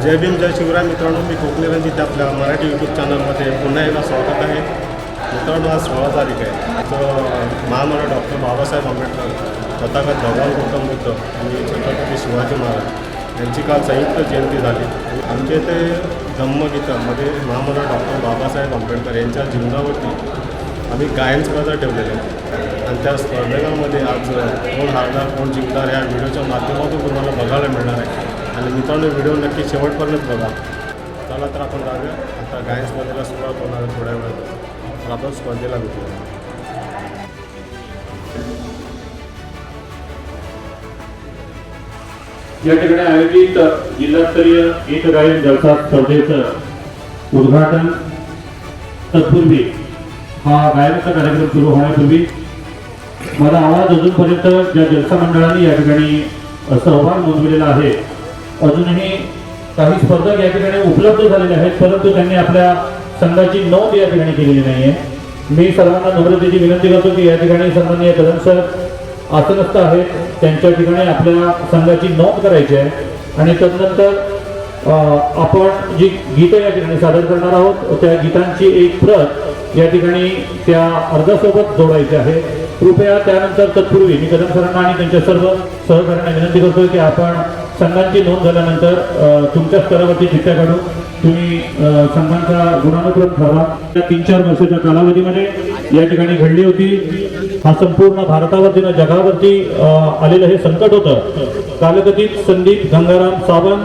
जय भीम जय शिवराय मित्रांनो, मी कोकणी रणजित आपल्या मराठी यूट्यूब चॅनलमध्ये पुन्हा एकदा स्वागत आहे. मित्रांनो, आज 16 तारीख आहे. तर महामानव डॉक्टर बाबासाहेब आंबेडकर, तथागत भगवान गौतम बुद्ध आणि छत्रपती शिवाजी महाराज यांची काल संयुक्त जयंती झाली. आमच्या इथे धम्मगीतामध्ये महामानव डॉक्टर बाबासाहेब आंबेडकर यांच्या जीवनावरती आम्ही गायन स्पर्धा ठेवलेल्या आहेत आणि त्या स्पर्धेमध्ये आज कोण हारणार कोण जिंकणार या व्हिडिओच्या माध्यमातून तुम्हाला बघायला मिळणार आहे. आणि मित्रांनो, व्हिडिओ नक्की शेवटपर्यंत बघा. चला तर आपण जाऊया. आता गायन स्पर्धेला सुरुवात होणार आहे थोड्या वेळात. तर आपण स्पर्धेला भेटूया. या ठिकाणी आयोजित जिल्हास्तरीय गीत गायन जलसा स्पर्धेचं उद्घाटन तत्पूर्वी हा गायनाचा कार्यक्रम सुरू होण्यापूर्वी माझा आवाज अजूनपर्यंत ज्या जलसा मंडळांनी या ठिकाणी सहभाग नोंदवलेला आहे, अजूनही काही स्पर्धक या ठिकाणी उपलब्ध झालेले आहेत, परंतु त्यांनी आपल्या संघाची नोंद या ठिकाणी केलेली नाही आहे. मी सर्वांना नम्रतेची विनंती करतो की या ठिकाणी सन्माननीय कदम सर आसनस्थ आहेत, त्यांच्या ठिकाणी आपल्या संघाची नोंद करायची आहे आणि तदनंतर आपण जी गीतं या ठिकाणी सादर करणार आहोत त्या गीतांची एक प्रत या ठिकाणी त्या अर्जासोबत जोडायची आहे. कृपया त्यानंतर तत्पूर्वी मी कदम सरांना आणि त्यांच्या सर्व सहकार्यांना विनंती करतो की आपण संघांची नोंद झाल्यानंतर तुमच्या स्तरावरती चिठ्ठ्या काढून तुम्ही संघांचा गुणानुक्रम ठरवा. त्या 3-4 वर्षाच्या कालावधीमध्ये या ठिकाणी घडली होती. हा संपूर्ण भारतावरती न जगावरती आलेलं हे संकट होतं. कालकथित संदीप गंगाराम सावंत,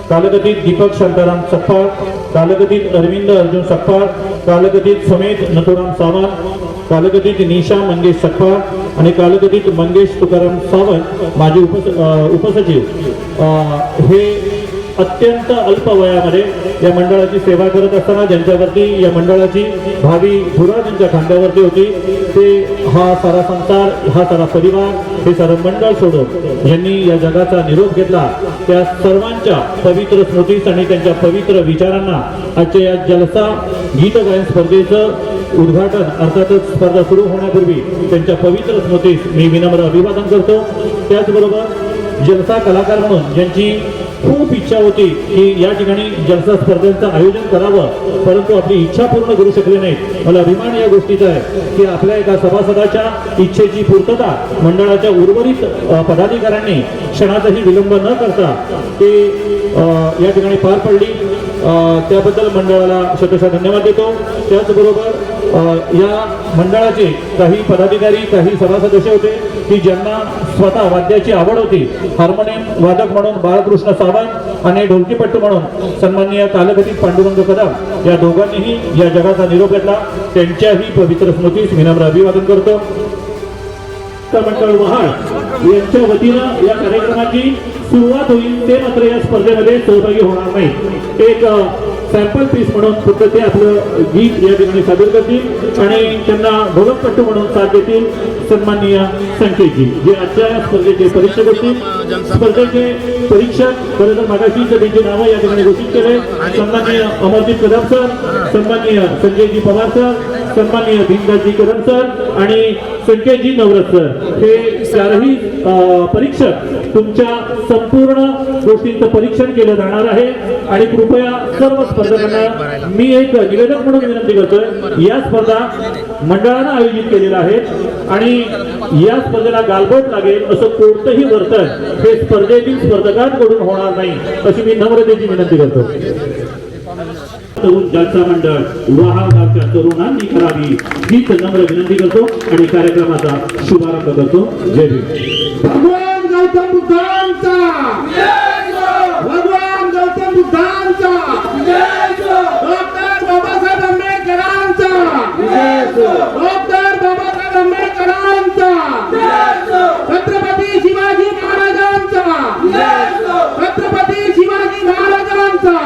कालकथित दीपक शांताराम सकपाळ, कालकथित अरविंद अर्जुन सकपाळ, कालकथित समेत नथुराम सावंत, कालकथित निशा मंगेश सकपाळ आणि कालकथित मंगेश तुकाराम सावंत माजी उपसचिव हे अत्यंत अल्प वयामध्ये या मंडळाची सेवा करत असताना ज्यांच्यावरती या मंडळाची भावी धुरा ज्यांच्या खांद्यावरती होती, ते हा सारा संसार, हा सारा परिवार, हे सारं मंडळ सोडून यांनी या जगाचा निरोप घेतला. त्या सर्वांच्या पवित्र स्मृतीस आणि त्यांच्या पवित्र विचारांना आजच्या या जलसा गीत गायन स्पर्धेचं उद्घाटन अर्थातच स्पर्धा सुरू होण्यापूर्वी त्यांच्या पवित्र स्मृतीस मी विनम्र अभिवादन करतो. त्याचबरोबर जलसा कलाकार म्हणून ज्यांची खूप इच्छा होती की या ठिकाणी जलसा स्पर्धेचं आयोजन करावं, परंतु आपली इच्छा पूर्ण करू शकले नाहीत. मला अभिमान या गोष्टीचा आहे की आपल्या एका सभासदाच्या इच्छेची पूर्तता मंडळाच्या उर्वरित पदाधिकाऱ्यांनी क्षणाचाही विलंब न करता ते या ठिकाणी पार पडली. त्याबद्दल मंडळाला शतशः धन्यवाद देतो. त्याचबरोबर या मंडळाचे काही पदाधिकारी, काही सभासद असे होते की ज्यांना स्वतः वाद्याची आवड होती. हार्मोनियम वादक म्हणून बाळकृष्ण सावंत आणि ढोलकीपट्टू म्हणून सन्माननीय कालकथित पांडुरंग कदम या दोघांनीही या जगाचा निरोप घेतला. त्यांच्याही पवित्र स्मृतीस विनम्र अभिवादन करतो. मंडळ महाड यांच्या वतीनं या कार्यक्रमाची सुरुवात होईल. ते मात्र या स्पर्धेमध्ये सहभागी होणार नाही. एक सॅम्पल पीस म्हणून फक्त ते आपलं गीत या ठिकाणी सादर करतील आणि त्यांना ढोलकपट्टू म्हणून साथ देतील सन्माननीय संकेतजी, जे आजच्या स्पर्धेचे परीक्षक असतील. स्पर्धेचे परीक्षक खरं तर मागाशीच त्यांची नावं या ठिकाणी घोषित केले. सन्माननीय अमरदीप कदम सर, सन्माननीय संजयजी पवार सर, सन्माननीय भीमदासजी कदम सर आणि संकेतजी नवरथ सर, हे चारही परीक्षक तुमच्या संपूर्ण गोष्टींचं परीक्षण केलं जाणार आहे. आणि कृपया सर्व स्पर्धकांना मी एक निवेदक म्हणून विनंती करतोय, या स्पर्धा मंडळानं आयोजित केलेल्या आहेत आणि या स्पर्धेला गालबोट लागेल असं कोणतंही वर्तन हे स्पर्धेतील स्पर्धकांकडून होणार नाही, अशी मी नम्रतेची विनंती करतो. जलसा मंडळ वहाव गावच्या तरुणांनी करावी हीच नम्र विनंती करतो आणि कार्यक्रमाचा शुभारंभ करतो. जय भीम. भगवान गौतम बुद्धांचा, भगवान गौतम बुद्धांचा, डॉक्टर बाबासाहेब आंबेडकरांचा, डॉक्टर बाबासाहेब आंबेडकरांचा, छत्रपती शिवाजी महाराजांचा, छत्रपती शिवाजी महाराजांचा.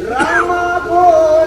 रामा बोल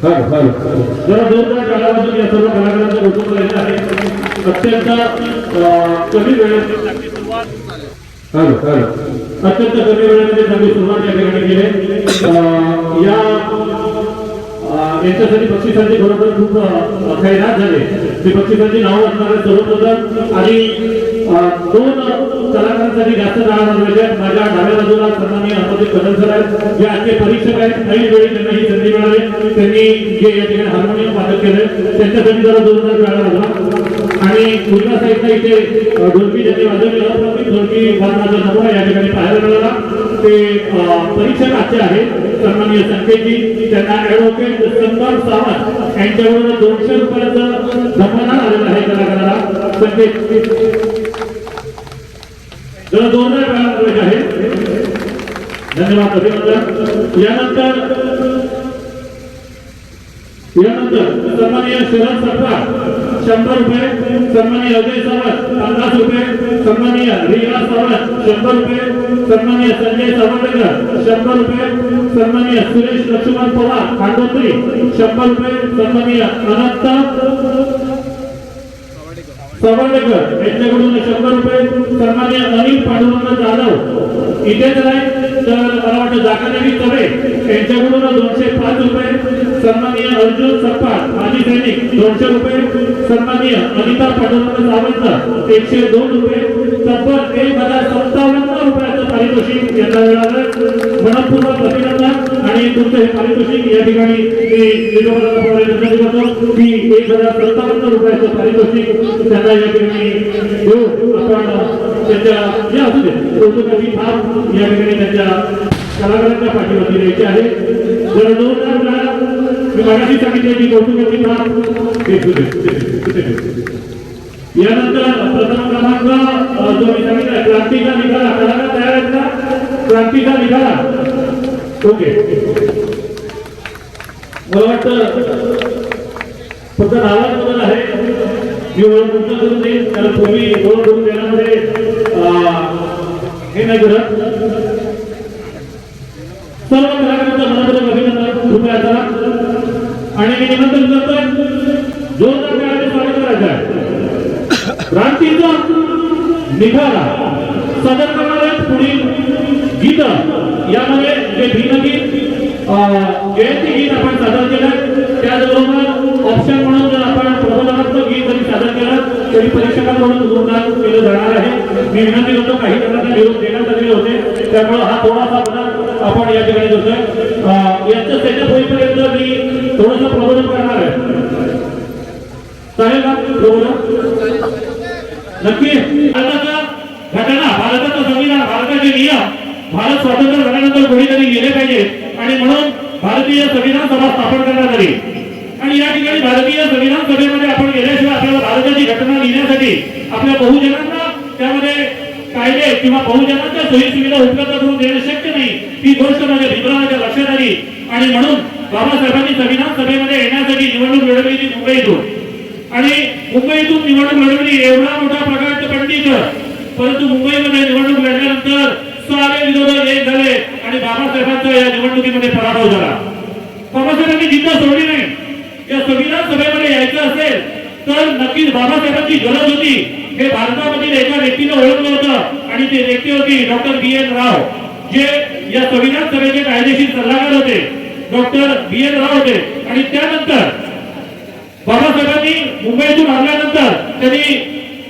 जरा जोरदार कालावधीत या सर्व कलाकारांचं कौतुक करायचं आहे. अत्यंत कमी वेळेत अत्यंत कमी वेळेमध्ये चांगली सुरुवात या ठिकाणी केली. यांच्यासाठी बक्षिसांची खरोखर खूप खैरात झाले. ते बक्षिसांची नावं असणारे सर्वप्रथम आणि दोन कलाकारांसाठी जास्त नाव नोंदवले. माझ्या डाव्या बाजूला सन्माननीय अमोदित कदम सर आहेत, जे आजचे परीक्षक आहेत. काही वेळी त्यांना ही संधी मिळाली. त्यांनी जे या ठिकाणी हार्मोनियम वादक केले त्यांच्यासाठी जरा जोरदार टाळ्या वाजवा. आणि उजव्या साईडला इथे ढोलकी ज्यांनी वाजवली अप्रतिम ढोलकी वादनाचा नमुना या ठिकाणी पाहायला मिळाला. ते परीक्षक आजचे आहेत सन्माननीय संकेतजी. त्यांना ऍडव्होकेट संगम सावंत यांच्याकडून 200 रुपयाचं सन्मान आलेलं आहे कलाकाराला. संकेत जरा जोरदार टाळ्या आहे. धन्यवाद, अभिनंदन. यानंतर सन्माननीय शरद सत्ता 100 रुपये, सन्माननीय अजय सावंत 50 रुपये, सन्माननीय रिया सावंत 100 रुपये, सन्माननीय संजय सावंतकर 100 रुपये, सन्माननीय सुरेश लक्ष्मण पवार खांडोत्री 100 रुपये, सन्माननीय अनंत सवाडेकर यांच्याकडून 100 रुपये, सन्माननीय अनिल पांडुरंग जाधव इथेच नाही तर मला वाटतं जाकादेवी चवे यांच्याकडून 205 रुपये, सन्माननीय अर्जुन सप्पाळ माजी सैनिक 200 रुपये, सन्माननीय अनिता पांडुरंग सावंत 102 रुपये, तब्बल 1057 रुपयाचं पारितोषिक यांना मिळालं. मनपूर्वक अभिनंदन. आणि तुमचं हे पारितोषिक या ठिकाणी मी करतो की 1057 रुपयाचं पारितोषिक त्यांना या ठिकाणी देऊ. आपण त्यांच्या जे असू दे कौतुकाची थाप या ठिकाणी त्यांच्या कलाकारांच्या पाठीवरती द्यायची आहे. जर जोरदार मी मगाशी सांगितले की कौतुकाची थाप यानंतर प्रथम क्रमांक जो मी सांगितला क्रांतीचा निघाला. कलाकार तयार आहेत का? क्रांतीचा निघाला. ओके, मला वाटतं फक्त नावाच बदल आहे. मी ओळख पूर्ण करून देईन कारण पूर्वी ओळख करून देण्यामध्ये हे नाही करत. सर्व कलाकारांचं मनापूर्वक अभिनंदन. कृपया करा. आणि मी निमंत्रण करतो जोरदार टाळ्यांनी स्वागत करायचं आहे. क्रांतीचा निघाला सादर करणारे पुढील गीत यामध्ये जे भिन्नगीत जयंती गीत आपण सादर केलं. त्याचबरोबर ऑप्शन म्हणून जर आपण प्रबोधनात्मक गीत जरी सादर केलं तरी परीक्षकांकडून गुणगान केलं जाणार आहे. मी विनंती करतो काही जणांना निरोप देण्यात आलेले होते त्यामुळे हा थोडासा बदल आपण या ठिकाणी करतोय. यांचं सेटअप होईपर्यंत मी थोडंसं प्रबोधन करणार आहे. चालेल का प्रबोधन? नक्की. घटना भारताचं संविधान भारताचे नियम भारत स्वातंत्र्य झाल्यानंतर कोणीतरी लिहिले पाहिजे आणि म्हणून भारतीय संविधान सभा स्थापन करण्यात आली. आणि या ठिकाणी भारतीय संविधान सभेमध्ये आपण गेल्याशिवाय आपल्याला भारताची घटना लिहिण्यासाठी आपल्या बहुजनांना त्यामध्ये कायदे किंवा बहुजनांच्या सोयी सुविधा उपलब्ध करून देणं शक्य नाही. ही गोष्ट माझ्या भीमरावांच्या लक्षात आली आणि म्हणून बाबासाहेबांनी संविधान सभेमध्ये येण्यासाठी निवडणूक लढवली मुंबईतून. आणि मुंबईतून निवडणूक लढवली एवढा मोठा प्रकारचा पंडित, परंतु मुंबईमध्ये निवडणूक लढल्यानंतर सारे विरोधक एक झाले आणि बाबासाहेबांचा या निवडणुकीमध्ये पराभव झाला. बाबासाहेबांनी जिद्द सोडली नाही. या संविधान सभेमध्ये यायचं असेल तर नक्कीच बाबासाहेबांची गरज होती. हे भारतामधील एका व्यक्तीने ओळखलं होतं आणि ते व्यक्ती होती डॉक्टर B.N. राव, जे या संविधान सभेचे कायदेशीर सल्लागार होते. Doctor B.N. राव होते. आणि त्यानंतर बाबासाहेबांनी मुंबईतून आल्यानंतर त्यांनी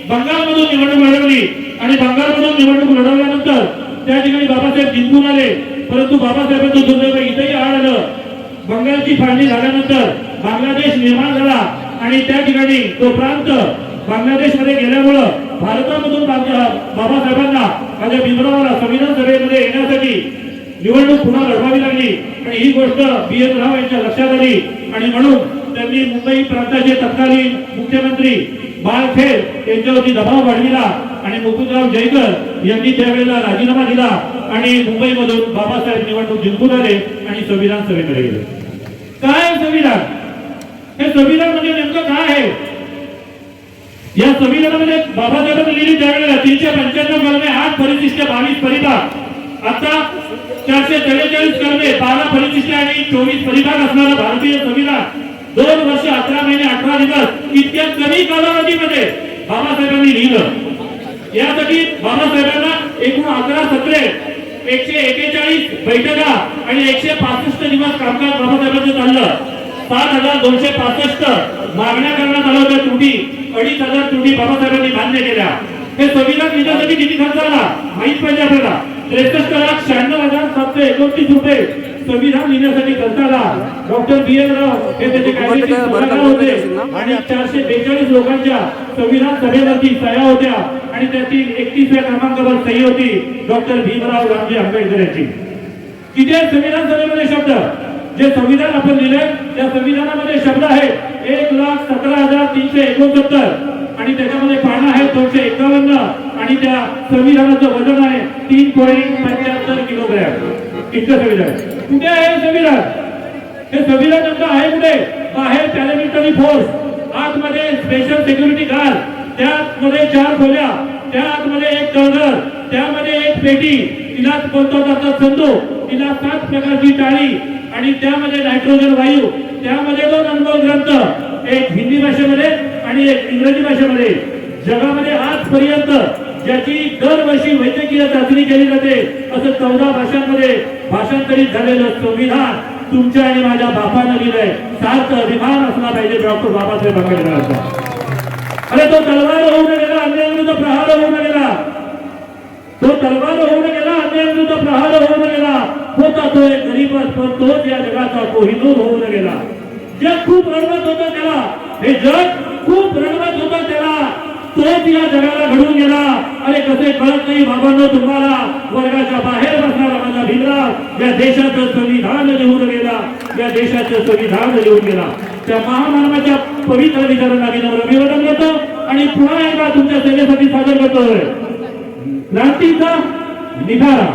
बंगालमधून निवडणूक लढवली आणि बंगालमधून निवडणूक लढवल्यानंतर त्या ठिकाणी बाबासाहेब जिंकून आले. परंतु बाबासाहेबांचं दुर्दैव इथेही आड आलं. बंगालची फाळणी झाल्यानंतर बांगलादेश निर्माण झाला आणि त्या ठिकाणी तो प्रांत बांगलादेशमध्ये गेल्यामुळं भारतामधून बाबासाहेबांना माझ्या भीमरावाला संविधान सभेमध्ये येण्यासाठी निवडणूक पुन्हा लढवावी लागली. आणि ही गोष्ट B.N. राव यांच्या लक्षात आली आणि म्हणून त्यांनी मुंबई प्रांताचे तत्कालीन मुख्यमंत्री बाळखेर यांच्यावरती दबाव वाढविला आणि मुकुंदराव जयकर यांनी त्यावेळेला राजीनामा दिला आणि मुंबईमधून बाबासाहेब निवडणूक जिंकून आले आणि संविधान सभेमध्ये गेले. काय संविधान? हे संविधान म्हणजे नेमकं काय आहे? या संविधानामध्ये बाबासाहेबांनी लिहिली त्यावेळेला 395 कलमे 8 परिशिष्ट 22 परिपाक आता 443 कलमे 12 परिशिष्ट आणि 24 परिभाग असणारा भारतीय संविधान 2 वर्ष 11 महिने 18 दिवस इतक्या कमी कालावधीमध्ये बाबासाहेबांनी लिहिलं। यासाठी बाबासाहेबांना एकूण 11 सत्रे 141 बैठका आणि 165 दिवस कामकाज बाबासाहेबांचं चाललं। 7265 मागण्या करण्यात आल्या होत्या, त्रुटी 2500 त्रुटी बाबासाहेबांनी मान्य केल्या। हे संविधान लिहिण्यासाठी किती खर्च आला माहित पाहिजे आपल्याला। 63,96,729 रुपये संविधान लिहिण्यासाठी खर्च आला। Doctor BN. राव हे त्याचे कायदेशीर सल्लागार होते आणि 442 लोकांच्या संविधान सभेवरती सह्या होत्या आणि त्यातील 31व्या क्रमांकावर सही होती डॉक्टर भीमराव रामजी आंबेडकर यांची। किती आहेत संविधान सभेमध्ये शब्द? जे संविधान आपण लिहिलंय त्या संविधानामध्ये शब्द आहेत 1,17,369 आणि त्याच्यामध्ये पानं आहेत 251 आणि त्या संविधानाचं वजन आहे 3.75 किलोग्रॅम। इतकं संविधान कुठे आहे? संविधान हे संविधान नेमकं आहे कुठे? बाहेर पॅरामिलिटरी फोर्स, आतमध्ये स्पेशल सिक्युरिटी गार्ड, त्यामध्ये 4 खोल्या, त्या आतमध्ये एक तळघर, त्यामध्ये एक पेटी, तिला कोणता जातात संदूक, तिला 7 प्रकारची टाळी आणि त्यामध्ये नायट्रोजन वायू, त्यामध्ये 2 अनुभव ग्रंथ, एक हिंदी भाषेमध्ये आणि एक इंग्रजी भाषेमध्ये। जगामध्ये आजपर्यंत ज्याची दरवर्षी वैद्यकीय चाचणी केली जाते असं 14 भाषांमध्ये भाषांतरित झालेलं संविधान तुमच्या आणि माझ्या बापानं लिहिलंय। सार्थ अभिमान असला पाहिजे डॉक्टर बाबासाहेब आंबेडकरांचा। अरे तो तलवार होऊन गेला, अन्यायाविरुद्ध प्रहार होऊन गेला, तो तलवार होऊन गेला, अन्यायाविरुद्ध प्रहार होऊन गेला। होता तो एक गरीबच पण तोच या जगाचा कोहिनूर होऊन गेला। जग खूप रडवत होतं त्याला, हे जग खूप रडवत होतं त्याला, तोच या जगाला घडून गेला। अरे कसे कळत नाही बाबांनो तुम्हाला, वर्गाच्या बाहेर बसणारा माझा भीमराव या देशाचं संविधान लिहून गेला, या देशाचं संविधान लिहून गेला। त्या महामानवाच्या पवित्र विचारांना मी अभिवादन करतो आणि पुन्हा एकदा तुमच्या सेवेसाठी सादर करतोय क्रांतीचा निखारा।